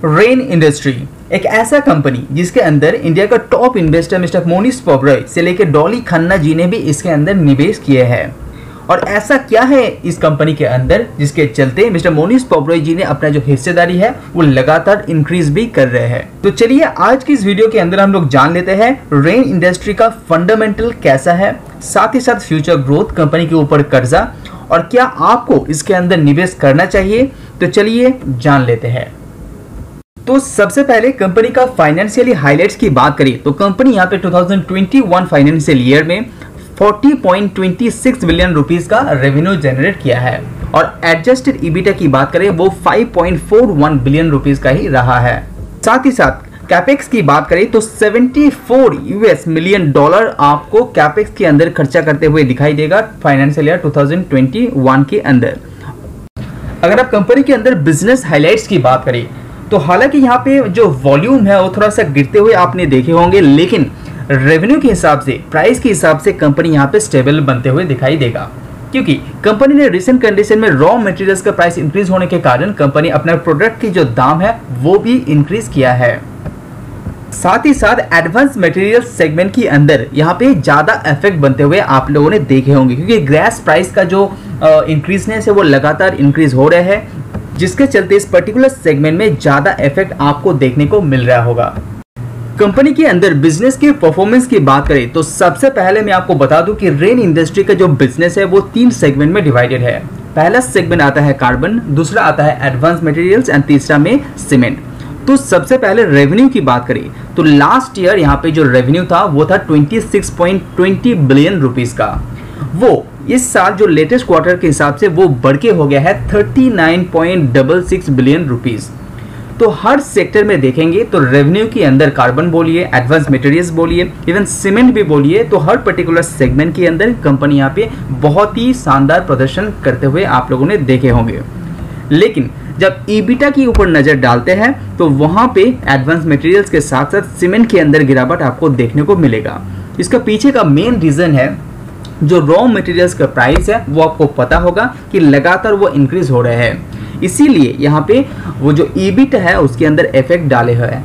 Rain industry एक ऐसा company जिसके अंदर इंडिया का टॉप इन्वेस्टर मिस्टर मोनीश पोब्रोय से लेकर डॉली खन्ना जी ने भी इसके अंदर निवेश किए हैं। और ऐसा क्या है इस कंपनी के अंदर जिसके चलते मिस्टर मोनीश पोब्रोय जी ने अपना जो हिस्सेदारी है वो लगातार इंक्रीज भी कर रहे हैं। तो चलिए आज की इस वीडियो के अंदर हम लोग जान लेते हैं रेन इंडस्ट्री का फंडामेंटल कैसा है, साथ ही साथ फ्यूचर ग्रोथ, कंपनी के ऊपर कर्जा और क्या आपको इसके अंदर निवेश करना चाहिए। तो चलिए जान लेते हैं। तो सबसे पहले कंपनी का फाइनेंशियली हाइलाइट्स की बात करें तो कंपनी यहाँ पे 2021 फाइनेंशियल ईयर में 40.26 बिलियन रुपीस का रेवेन्यू जनरेट किया है और एडजस्टेड ईबिटा की बात करें वो 5.41 बिलियन रुपीस का ही रहा है। साथ ही साथ कैपेक्स की बात करें तो $74 मिलियन आपको कैपेक्स के अंदर खर्चा करते हुए दिखाई देगा फाइनेंशियल ईयर 2021 के अंदर। अगर आप कंपनी के अंदर बिजनेस हाइलाइट्स की बात करें तो हालांकि यहाँ पे जो वॉल्यूम है वो थोड़ा सा गिरते हुए आपने देखे होंगे, लेकिन रेवेन्यू के हिसाब से, प्राइस के हिसाब से कंपनी यहाँ पे स्टेबल बनते हुए दिखाई देगा, क्योंकि कंपनी ने रिसेंट कंडीशन में रॉ मटेरियल्स का प्राइस इंक्रीज होने के कारण कंपनी अपना प्रोडक्ट की जो दाम है वो भी इंक्रीज किया है। साथ ही साथ एडवांस मटेरियल सेगमेंट के अंदर यहाँ पे ज्यादा इफेक्ट बनते हुए आप लोगों ने देखे होंगे, क्योंकि गैस प्राइस का जो इंक्रीजनेस है वो लगातार इंक्रीज हो रहा है, जिसके चलते इस पर्टिकुलर सेगमेंट में ज्यादा इफेक्ट आपको देखने को मिल रहा होगा। कंपनी के अंदर बिजनेस के परफॉर्मेंस की बात करें तो सबसे पहले मैं आपको बता दूं कि रेन इंडस्ट्री का जो बिजनेस है वो 3 सेगमेंट में डिवाइडेड है। पहला सेगमेंट आता है कार्बन, दूसरा आता है एडवांस मटेरियल्स एंड तीसरा में सीमेंट। तो सबसे पहले रेवेन्यू की बात करें तो लास्ट ईयर यहाँ पे जो रेवेन्यू था वो था 26.20 बिलियन रुपीस का। वो इस साल जो लेटेस्ट क्वार्टर के हिसाब से वो बढ़ के हो गया है 39.66 बिलियन रुपीस। तो हर सेक्टर में देखेंगे तो रेवेन्यू के अंदर कार्बन बोलिए, एडवांस मटेरियल्स बोलिए, इवन सीमेंट भी बोलिए, तो हर पर्टिकुलर सेगमेंट के अंदर कंपनी यहाँ पे बहुत ही शानदार प्रदर्शन करते हुए आप लोगों ने देखे होंगे। लेकिन जब ईबिटा के ऊपर नजर डालते हैं तो वहां पे एडवांस मटेरियल्स के साथ साथ सीमेंट के अंदर गिरावट आपको देखने को मिलेगा। इसका पीछे का मेन रीजन है जो रॉ मटेरियल्स का प्राइस है वो आपको पता होगा कि लगातार वो इंक्रीज हो रहे हैं, इसीलिए यहाँ पे वो जो ईबिट है उसके अंदर इफेक्ट डाले हुए हैं।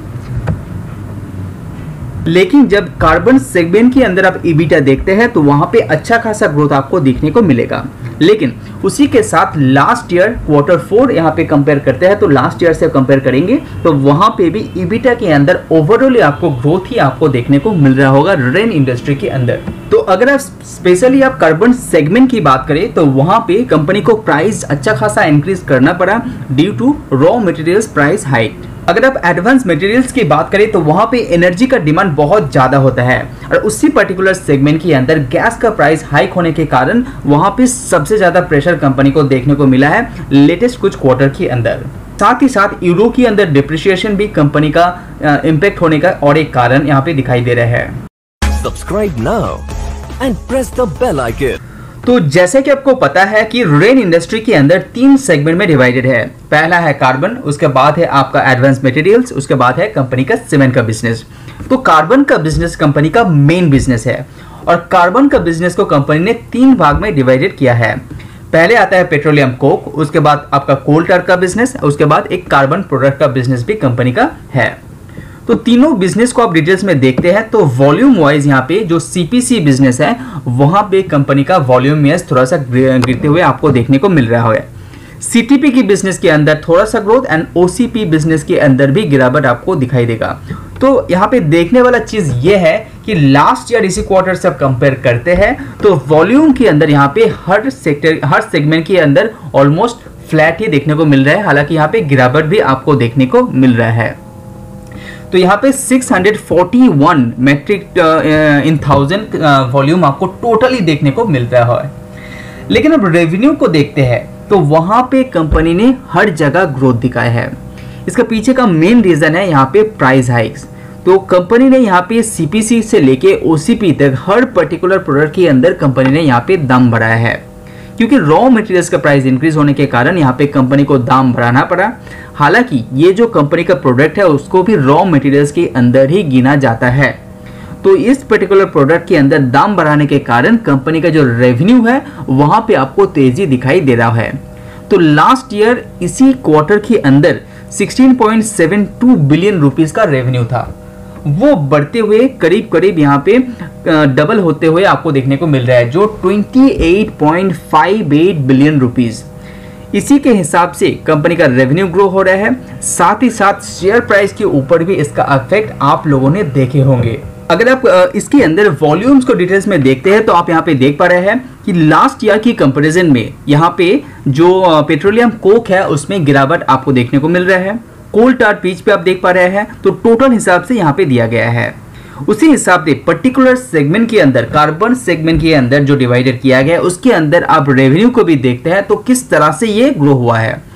लेकिन जब कार्बन सेगमेंट के अंदर आप ईबिटा देखते हैं तो वहां पे अच्छा खासा ग्रोथ आपको देखने को मिलेगा। लेकिन उसी के साथ लास्ट ईयर Q4 यहाँ पे कंपेयर करते हैं तो लास्ट ईयर से कंपेयर करेंगे तो वहां पे भी ईबिटा के अंदर ओवरऑल आपको ग्रोथ ही आपको देखने को मिल रहा होगा रेन इंडस्ट्री के अंदर। तो अगर आप स्पेशली आप कार्बन सेगमेंट की बात करें तो वहां पे कंपनी को प्राइस अच्छा खासा इंक्रीज करना पड़ा due to raw materials price hike. अगर आप एडवांस मटेरियल्स की बात करें तो वहां पे एनर्जी का डिमांड बहुत ज्यादा होता है और उसी पर्टिकुलर सेगमेंट के अंदर गैस का प्राइस हाइक होने के कारण वहां पे सबसे ज्यादा प्रेशर कंपनी को देखने को मिला है लेटेस्ट कुछ क्वार्टर के अंदर। साथ ही साथ यूरो के अंदर डिप्रिसिएशन भी कंपनी का इम्पैक्ट होने का और एक कारण यहाँ पे दिखाई दे रहा है। Subscribe now and press the bell icon. तो जैसे कि आपको पता है कि रेन इंडस्ट्री के अंदर 3 सेगमेंट में डिवाइडेड है। पहला है कार्बन, उसके बाद है आपका एडवांस मटेरियल्स, उसके बाद है कंपनी का सीमेंट का बिजनेस। तो कार्बन का बिजनेस कंपनी का मेन बिजनेस है और कार्बन का बिजनेस को कंपनी ने 3 भाग में डिवाइडेड किया है। पहले आता है पेट्रोलियम कोक, उसके बाद आपका कोल tar का बिजनेस, उसके बाद एक कार्बन प्रोडक्ट का बिजनेस भी कंपनी का है। तो तीनों बिजनेस को आप डिटेल्स में देखते हैं तो वॉल्यूम वाइज यहाँ पे जो सीपीसी बिजनेस है वहां पे कंपनी का वॉल्यूम में थोड़ा सा गिरते हुए आपको देखने को मिल रहा है। सीटीपी की बिजनेस के अंदर थोड़ा सा ग्रोथ एंड ओसीपी बिजनेस के अंदर भी गिरावट आपको दिखाई देगा। तो यहाँ पे देखने वाला चीज ये है कि लास्ट ईयर इसी क्वार्टर से कंपेयर करते हैं तो वॉल्यूम के अंदर यहाँ पे हर सेगमेंट के अंदर ऑलमोस्ट फ्लैट ही देखने को मिल रहा है, हालांकि यहाँ पे गिरावट भी आपको देखने को मिल रहा है। तो यहाँ पे 641 मेट्रिक इन 1000 वॉल्यूम आपको टोटली देखने को मिल रहा है। लेकिन अब रेवेन्यू को देखते हैं तो वहां पे कंपनी ने हर जगह ग्रोथ दिखाया है। इसका पीछे का मेन रीजन है यहाँ पे प्राइस हाइक्स। तो कंपनी ने यहाँ पे सीपीसी से लेके ओसीपी तक हर पर्टिकुलर प्रोडक्ट के अंदर कंपनी ने यहाँ पे दाम बढ़ाया है, क्योंकि रॉ मटेरियल्स का प्राइस इंक्रीज होने के कारण यहाँ पे कंपनी को दाम बढ़ाना पड़ा। हालांकि ये जो कंपनी का प्रोडक्ट है उसको भी रॉ मटेरियल्स के अंदर ही गिना जाता है। तो इस पर्टिकुलर प्रोडक्ट के अंदर दाम बढ़ाने के कारण कंपनी का जो रेवेन्यू है वहां पे आपको तेजी दिखाई दे रहा है। तो लास्ट ईयर इसी क्वार्टर के अंदर 16.72 बिलियन रुपीस का रेवेन्यू था, वो बढ़ते हुए करीब करीब यहाँ पे डबल होते हुए आपको देखने को मिल रहा है, जो 28.58 बिलियन रुपीस। इसी के हिसाब से कंपनी का रेवेन्यू ग्रो हो रहा है, साथ ही साथ शेयर प्राइस के ऊपर भी इसका इफेक्ट आप लोगों ने देखे होंगे। अगर आप इसके अंदर वॉल्यूम्स को डिटेल्स में देखते हैं तो आप यहाँ पे देख पा रहे हैं कि लास्ट ईयर की कंपैरिजन में यहाँ पे जो पेट्रोलियम कोक है उसमें गिरावट आपको देखने को मिल रहा है। कोल टार पीच पे आप देख पा रहे हैं, तो टोटल हिसाब से यहाँ पे दिया गया है। उसी हिसाब से पर्टिकुलर सेगमेंट के अंदर, कार्बन सेगमेंट के अंदर जो डिवाइडेड किया गया है उसके अंदर आप रेवेन्यू को भी देखते हैं तो किस तरह से ये ग्रो हुआ है।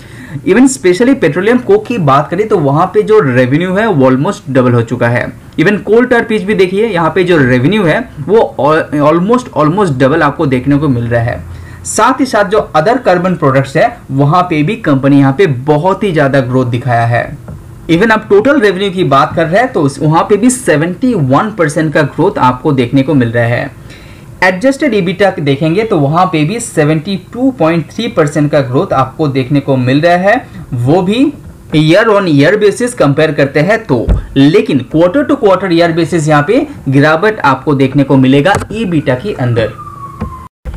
इवन स्पेशली पेट्रोलियम कोक की बात करें तो वहां पे जो रेवेन्यू है वो ऑलमोस्ट डबल हो चुका है। इवन कोल टार पीच भी देखिए, यहाँ पे जो रेवेन्यू है वो ऑलमोस्ट डबल आपको देखने को मिल रहा है। साथ ही साथ जो अदर कार्बन प्रोडक्ट्स है वहां पे भी कंपनी यहाँ पे बहुत ही ज्यादा ग्रोथ दिखाया है। इवन आप टोटल रेवेन्यू की बात कर रहे हैं तो वहां पे भी 71% का ग्रोथ आपको देखने को मिल रहा है। एडजस्टेड ईबिटा देखेंगे तो वहां पे भी 72.3% का ग्रोथ आपको देखने को मिल रहा है, वो भी year on year basis compare करते हैं तो। लेकिन quarter to quarter year basis यहाँ पे गिरावट आपको देखने को मिलेगा ईबिटा के अंदर।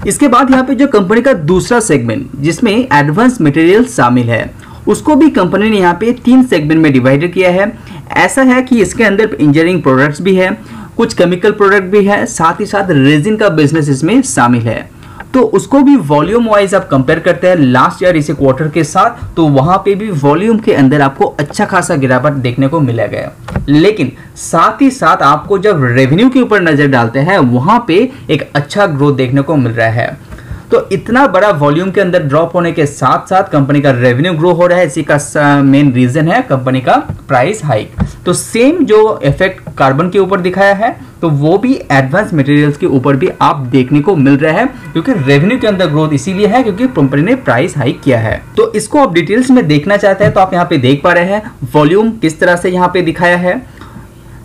इसके बाद यहाँ पे जो कंपनी का दूसरा सेगमेंट जिसमें एडवांस मटेरियल शामिल है, उसको भी कंपनी ने यहाँ पे 3 सेगमेंट में डिवाइडेड किया है। ऐसा है कि इसके अंदर इंजीनियरिंग प्रोडक्ट्स भी है, कुछ केमिकल प्रोडक्ट भी है, साथ ही साथ रेजिन का बिजनेस इसमें शामिल है। तो उसको भी वॉल्यूम वाइज आप कंपेयर करते हैं लास्ट ईयर इसे क्वार्टर के साथ, तो वहां पे भी वॉल्यूम के अंदर आपको अच्छा खासा गिरावट देखने को मिला गया। लेकिन साथ ही साथ आपको जब रेवेन्यू के ऊपर नजर डालते हैं वहां पे एक अच्छा ग्रोथ देखने को मिल रहा है। तो इतना बड़ा वॉल्यूम के अंदर ड्रॉप होने के साथ साथ कंपनी का रेवेन्यू ग्रो हो रहा है, इसी का मेन रीजन है कंपनी का प्राइस हाइक। तो सेम जो इफेक्ट कार्बन के ऊपर दिखाया है तो वो भी एडवांस मटेरियल्स के ऊपर भी आप देखने को मिल रहा है, क्योंकि रेवेन्यू के अंदर ग्रोथ इसीलिए है क्योंकि कंपनी ने प्राइस हाइक किया है। तो इसको आप डिटेल्स में देखना चाहते हैं तो आप यहाँ पे देख पा रहे हैं वॉल्यूम किस तरह से यहाँ पे दिखाया है,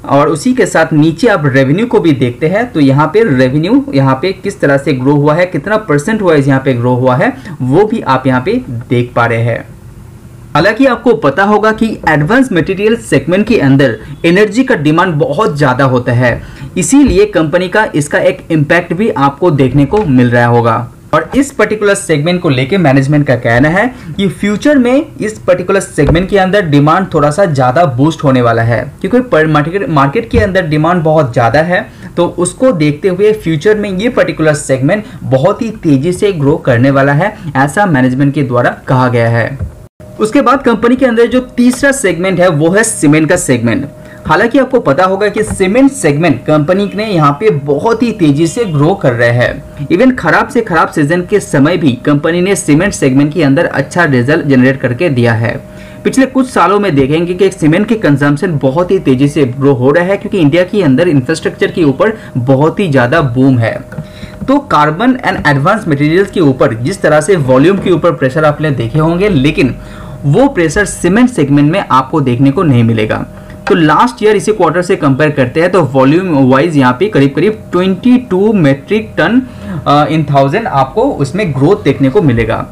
और उसी के साथ नीचे आप रेवेन्यू को भी देखते हैं तो यहाँ पे रेवेन्यू यहाँ पे किस तरह से ग्रो हुआ है, कितना परसेंट वाइज यहाँ पे ग्रो हुआ है, वो भी आप यहाँ पे देख पा रहे हैं। हालांकि आपको पता होगा कि एडवांस मटेरियल सेगमेंट के अंदर एनर्जी का डिमांड बहुत ज्यादा होता है, इसीलिए कंपनी का इसका एक इम्पैक्ट भी आपको देखने को मिल रहा होगा। और इस पर्टिकुलर सेगमेंट को लेके मैनेजमेंट का कहना है कि फ्यूचर में इस पर्टिकुलर सेगमेंट के अंदर डिमांड थोड़ा सा ज्यादा बूस्ट होने वाला है, क्योंकि मार्केट के अंदर डिमांड बहुत ज्यादा है। तो उसको देखते हुए फ्यूचर में ये पर्टिकुलर सेगमेंट बहुत ही तेजी से ग्रो करने वाला है, ऐसा मैनेजमेंट के द्वारा कहा गया है। उसके बाद कंपनी के अंदर जो तीसरा सेगमेंट है वो है सीमेंट का सेगमेंट। हालांकि आपको पता होगा कि सीमेंट सेगमेंट कंपनी ने यहाँ पे बहुत ही तेजी से ग्रो कर रहे हैं। इवन खराब से खराब सीजन के समय भी कंपनी ने सीमेंट सेगमेंट के अंदर अच्छा रिजल्ट जनरेट करके दिया है। पिछले कुछ सालों में देखेंगे कि सीमेंट की कंजम्पशन बहुत ही तेजी से ग्रो हो रहा है, क्योंकि इंडिया के अंदर इंफ्रास्ट्रक्चर के ऊपर बहुत ही ज्यादा बूम है। तो कार्बन एंड एडवांस मटेरियल्स के ऊपर जिस तरह से वॉल्यूम के ऊपर प्रेशर आपने देखे होंगे, लेकिन वो प्रेशर सीमेंट सेगमेंट में आपको देखने को नहीं मिलेगा। तो लास्ट ईयर इसी क्वार्टर से कंपेयर करते हैं तो वॉल्यूम वाइज यहाँ पे करीब करीब 22 मेट्रिक टन इन 1000 आपको उसमें ग्रोथ देखने को मिलेगा।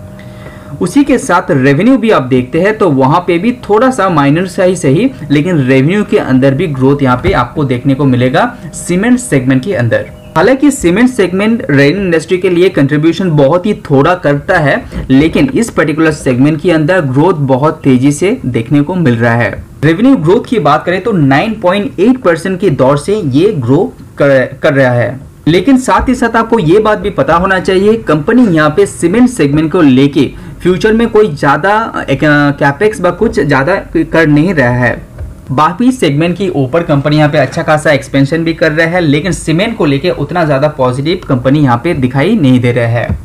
उसी के साथ रेवेन्यू भी आप देखते हैं तो वहां पे भी थोड़ा सा माइनर सा ही सही, लेकिन रेवेन्यू के अंदर भी ग्रोथ यहाँ पे आपको देखने को मिलेगा सीमेंट सेगमेंट के अंदर। हालांकि सीमेंट सेगमेंट रेन इंडस्ट्री के लिए कंट्रीब्यूशन बहुत ही थोड़ा करता है, लेकिन इस पर्टिकुलर सेगमेंट के अंदर ग्रोथ बहुत तेजी से देखने को मिल रहा है। रेवेन्यू ग्रोथ की बात करें तो 9.8% के दौर से ये ग्रो कर रहा है। लेकिन साथ ही साथ आपको ये बात भी पता होना चाहिए, कंपनी यहाँ पे सीमेंट सेगमेंट को लेके फ्यूचर में कोई ज्यादा कैपेक्स व कुछ ज्यादा कर नहीं रहा है। बाकी सेगमेंट की ऊपर कंपनी यहाँ पे अच्छा खासा एक्सपेंशन भी कर रहा है, लेकिन सीमेंट को लेके उतना ज्यादा पॉजिटिव कंपनी यहाँ पे दिखाई नहीं दे रहा है।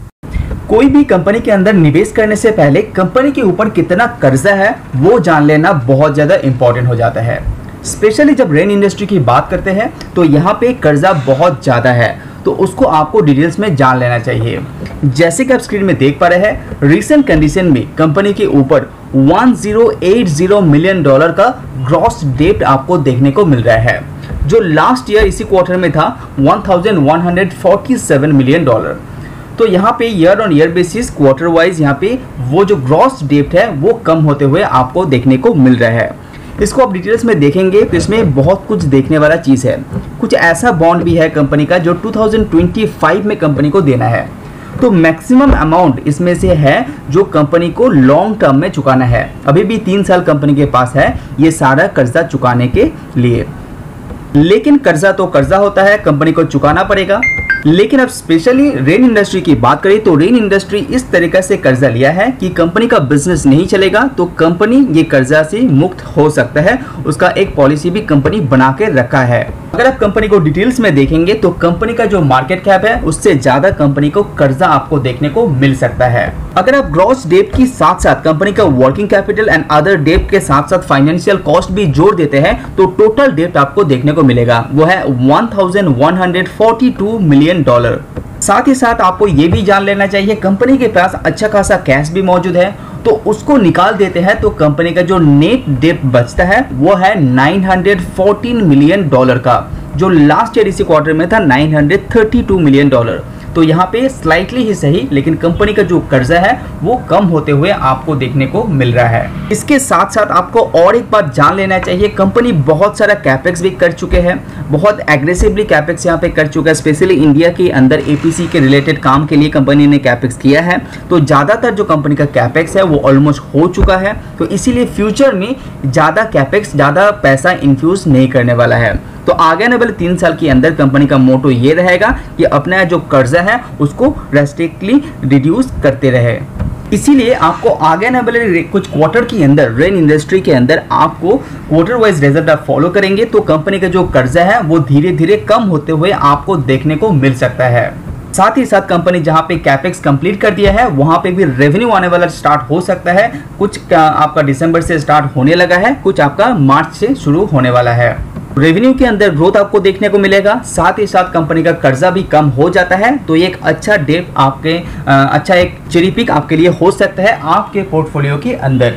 कोई भी कंपनी के अंदर निवेश करने से पहले कंपनी के ऊपर कितना कर्जा है वो जान लेना बहुत ज्यादा इंपॉर्टेंट हो जाता है। स्पेशली जब रेन इंडस्ट्री की बात करते हैं तो यहाँ पे कर्जा बहुत ज्यादा है, तो उसको आपको डिटेल्स में जान लेना चाहिए। जैसे कि आप स्क्रीन में देख पा रहे हैं, रिसेंट कंडीशन में कंपनी के ऊपर $1080 मिलियन का ग्रॉस डेट आपको देखने को मिल रहा है, जो लास्ट ईयर इसी क्वार्टर में था $1147 मिलियन। तो यहाँ पे year on year basis quarter wise यहाँ पे वो जो ग्रॉस डेब्ट है वो कम होते हुए आपको देखने को मिल रहा है। इसको आप डिटेल्स में देखेंगे तो इसमें बहुत कुछ देखने वाला चीज़ है। कुछ ऐसा बॉन्ड भी है कंपनी का जो 2025 में कंपनी को देना है। तो मैक्सिमम अमाउंट इसमें से है जो कंपनी को लॉन्ग टर्म में चुकाना है। अभी भी 3 साल कंपनी के पास है ये सारा कर्जा चुकाने के लिए। लेकिन कर्जा तो कर्जा होता है, कंपनी को चुकाना पड़ेगा। लेकिन अब स्पेशली रेन इंडस्ट्री की बात करें तो रेन इंडस्ट्री इस तरीके से कर्जा लिया है कि कंपनी का बिजनेस नहीं चलेगा तो कंपनी ये कर्जा से मुक्त हो सकता है। उसका एक पॉलिसी भी कंपनी बना के रखा है। अगर आप कंपनी को डिटेल्स में देखेंगे तो कंपनी का जो मार्केट कैप है उससे ज्यादा कंपनी को कर्जा आपको देखने को मिल सकता है। अगर आप ग्रॉस डेब्ट के साथ साथ कंपनी का वर्किंग कैपिटल एंड अदर डेब्ट के साथ साथ फाइनेंशियल कॉस्ट भी जोड़ देते हैं तो टोटल डेब्ट आपको देखने को मिलेगा वो है $1142 मिलियन। साथ ही साथ आपको ये भी जान लेना चाहिए कंपनी के पास अच्छा खासा कैश भी मौजूद है। तो उसको निकाल देते हैं तो कंपनी का जो नेट डेब्ट बचता है वो है $914 मिलियन का, जो लास्ट ईयर इसी क्वार्टर में था $932 मिलियन। तो यहाँ पे स्लाइटली ही सही लेकिन कंपनी का जो कर्जा है वो कम होते हुए आपको देखने को मिल रहा है। इसके साथ साथ आपको और एक बात जान लेना चाहिए, कंपनी बहुत सारा कैपेक्स भी कर चुके हैं, बहुत एग्रेसिवली कैपेक्स यहाँ पे कर चुका है। स्पेशली इंडिया के अंदर एपीसी के रिलेटेड काम के लिए कंपनी ने कैपेक्स किया है। तो ज़्यादातर जो कंपनी का कैपेक्स है वो ऑलमोस्ट हो चुका है। तो इसीलिए फ्यूचर में ज़्यादा कैपेक्स, ज़्यादा पैसा इन्फ्यूज नहीं करने वाला है। तो आगे आने वाले 3 साल के अंदर कंपनी का मोटो ये रहेगा कि अपना जो कर्जा है उसको ड्रास्टिकली रिड्यूस करते रहे। इसीलिए आपको आगे आने वाले कुछ क्वार्टर के अंदर रेन इंडस्ट्री के अंदर आपको क्वार्टर वाइज रिजल्ट आप फॉलो करेंगे तो कंपनी का जो कर्जा है वो धीरे धीरे कम होते हुए आपको देखने को मिल सकता है। साथ ही साथ कंपनी जहां पे कैपेक्स कंप्लीट कर दिया है वहां पे भी रेवेन्यू आने वाला स्टार्ट हो सकता है। कुछ आपका दिसंबर से स्टार्ट होने लगा है, कुछ आपका मार्च से शुरू होने वाला है। रेवेन्यू के अंदर ग्रोथ आपको देखने को मिलेगा। साथ ही साथ कंपनी का कर्जा भी कम हो जाता है तो एक अच्छा डेप आपके अच्छा एक चेरी पिक आपके लिए हो सकता है आपके पोर्टफोलियो के अंदर।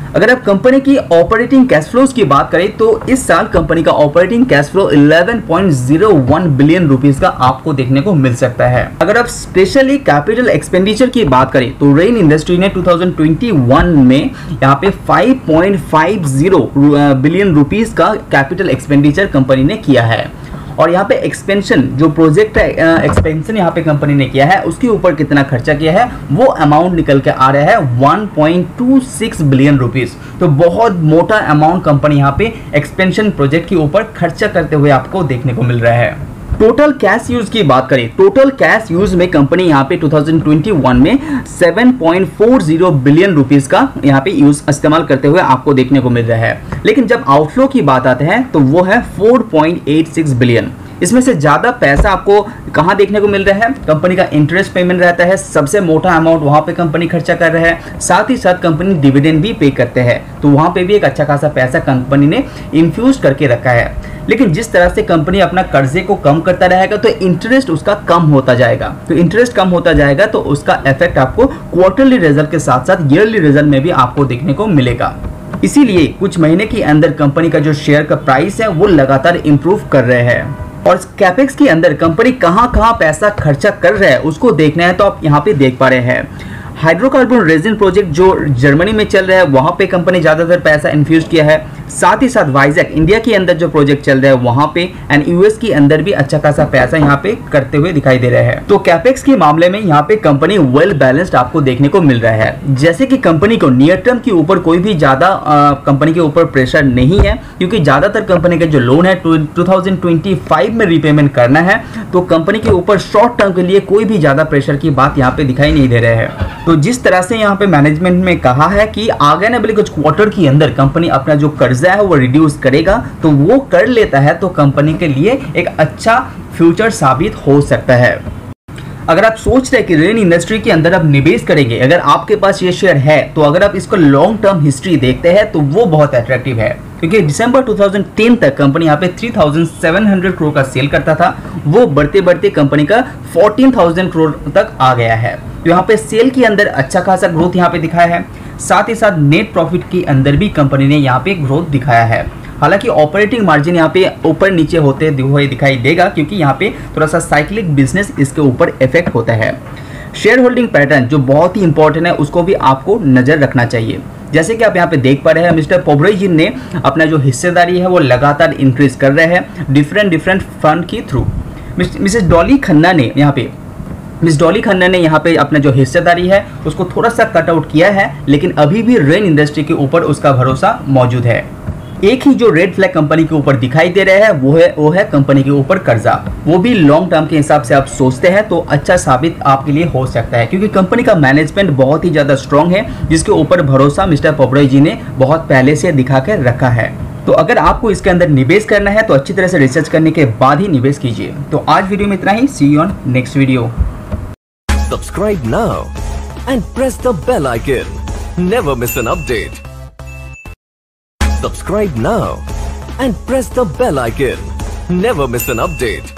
अगर आप कंपनी की ऑपरेटिंग कैश फ्लोज की बात करें तो इस साल कंपनी का operating cash flow 11.01 billion rupees का आपको देखने को मिल सकता है। अगर आप स्पेशली कैपिटल एक्सपेंडिचर की बात करें तो रेन इंडस्ट्री ने 2021 में यहाँ पे 5.50 बिलियन रुपीस का कैपिटल एक्सपेंडिचर कंपनी ने किया है। और यहाँ पे एक्सपेंशन जो प्रोजेक्ट है एक्सपेंशन यहाँ पे कंपनी ने किया है उसके ऊपर कितना खर्चा किया है वो अमाउंट निकल के आ रहा है 1.26 बिलियन रुपीस। तो बहुत मोटा अमाउंट कंपनी यहाँ पे एक्सपेंशन प्रोजेक्ट के ऊपर खर्चा करते हुए आपको देखने को मिल रहा है। टोटल कैश यूज की बात करें, टोटल कैश यूज में कंपनी यहाँ पे 2021 में 7.40 बिलियन रुपीस का यहाँ पे यूज इस्तेमाल करते हुए आपको देखने को मिल रहा है। लेकिन जब आउटफ्लो की बात आते हैं तो वो है 4.86 बिलियन। इसमें से ज्यादा पैसा आपको कहां देखने को मिल रहा है, कंपनी का इंटरेस्ट पेमेंट रहता है, सबसे मोटा अमाउंट वहां पे कंपनी खर्चा कर रहा है। साथ ही साथ कंपनी डिविडेंड भी पे करते हैं तो वहां पे भी एक अच्छा खासा पैसा कंपनी ने इन्फ्यूज करके रखा है। लेकिन जिस तरह से कंपनी अपना कर्जे को कम करता रहेगा तो इंटरेस्ट उसका कम होता जाएगा। तो इंटरेस्ट कम होता जाएगा तो उसका इफेक्ट आपको क्वार्टरली रिजल्ट के साथ साथ ईयरली रिजल्ट में भी आपको देखने को मिलेगा। इसीलिए कुछ महीने के अंदर कंपनी का जो शेयर का प्राइस है वो लगातार इंप्रूव कर रहे हैं। और कैपेक्स के अंदर कंपनी कहां पैसा खर्चा कर रहा है उसको देखना है तो आप यहाँ पे देख पा रहे हैं। हाइड्रोकार्बन रेजिन प्रोजेक्ट जो जर्मनी में चल रहा है वहां पे कंपनी ज्यादातर पैसा इन्फ्यूज किया है। साथ ही साथ वाइजैक इंडिया के अंदर जो प्रोजेक्ट चल रहा है वहां पे एंड यूएस के अंदर भी अच्छा खासा पैसा यहाँ पे करते हुए दिखाई दे रहा है। तो कैपेक्स के मामले में यहाँ पे कंपनी वेल बैलेंस्ड आपको देखने को मिल रहा है। जैसे कि कंपनी को नियर टर्म के ऊपर कोई भी ज्यादा कंपनी के ऊपर प्रेशर नहीं है क्योंकि ज्यादातर कंपनी का जो लोन है 2025 में रिपेमेंट करना है तो कंपनी के ऊपर शॉर्ट टर्म के लिए कोई भी ज्यादा प्रेशर की बात यहाँ पे दिखाई नहीं दे रहे हैं। तो जिस तरह से यहाँ पे मैनेजमेंट में कहा है कि आगे आने वाले कुछ क्वार्टर के अंदर कंपनी अपना जो कर्जा है वो रिड्यूस करेगा तो वो कर लेता है तो कंपनी के लिए एक अच्छा फ्यूचर साबित हो सकता है। अगर आप सोच रहे हैं कि रेन इंडस्ट्री के अंदर आप निवेश करेंगे, अगर आपके पास ये शेयर है तो अगर आप इसको लॉन्ग टर्म हिस्ट्री देखते हैं तो वो बहुत अट्रैक्टिव है क्योंकि दिसंबर 2010 तक कंपनी यहाँ पे 3,700 करोड़ का सेल करता था, वो बढ़ते बढ़ते कंपनी का 14,000 करोड़ तक आ गया है। तो यहाँ पे सेल के अंदर अच्छा खासा ग्रोथ यहाँ पे दिखाया है। साथ ही साथ नेट प्रॉफिट के अंदर भी कंपनी ने यहाँ पे ग्रोथ दिखाया है। हालांकि ऑपरेटिंग मार्जिन यहाँ पे ऊपर नीचे होते हुए दिखाई देगा क्योंकि यहाँ पे थोड़ा सा साइक्लिक बिजनेस इसके ऊपर इफेक्ट होता है। शेयर होल्डिंग पैटर्न जो बहुत ही इंपॉर्टेंट है उसको भी आपको नजर रखना चाहिए। जैसे कि आप यहाँ पे देख पा रहे हैं, मिस्टर पोब्रोजिन ने अपना जो हिस्सेदारी है वो लगातार इंक्रीज कर रहे हैं डिफरेंट फंड के थ्रू। मिसेस डॉली खन्ना ने यहाँ पे अपना जो हिस्सेदारी है उसको थोड़ा सा कट आउट किया है, लेकिन अभी भी रेन इंडस्ट्री के ऊपर उसका भरोसा मौजूद है। एक ही जो रेड फ्लैग कंपनी के ऊपर दिखाई दे रहा है वो है कंपनी के ऊपर कर्जा। वो भी लॉन्ग टर्म के हिसाब से आप सोचते हैं तो अच्छा साबित आपके लिए हो सकता है, क्योंकि कंपनी का मैनेजमेंट बहुत ही ज्यादा स्ट्रांग है, जिसके ऊपर भरोसा मिस्टर पोब्रोजिन ने बहुत पहले से दिखा कर रखा है। तो अगर आपको इसके अंदर निवेश करना है तो अच्छी तरह से रिसर्च करने के बाद ही निवेश कीजिए। तो आज वीडियो में इतना ही। See you on next video. Subscribe now and press the bell icon. Never miss an update. Subscribe now and press the bell icon. Never miss an update.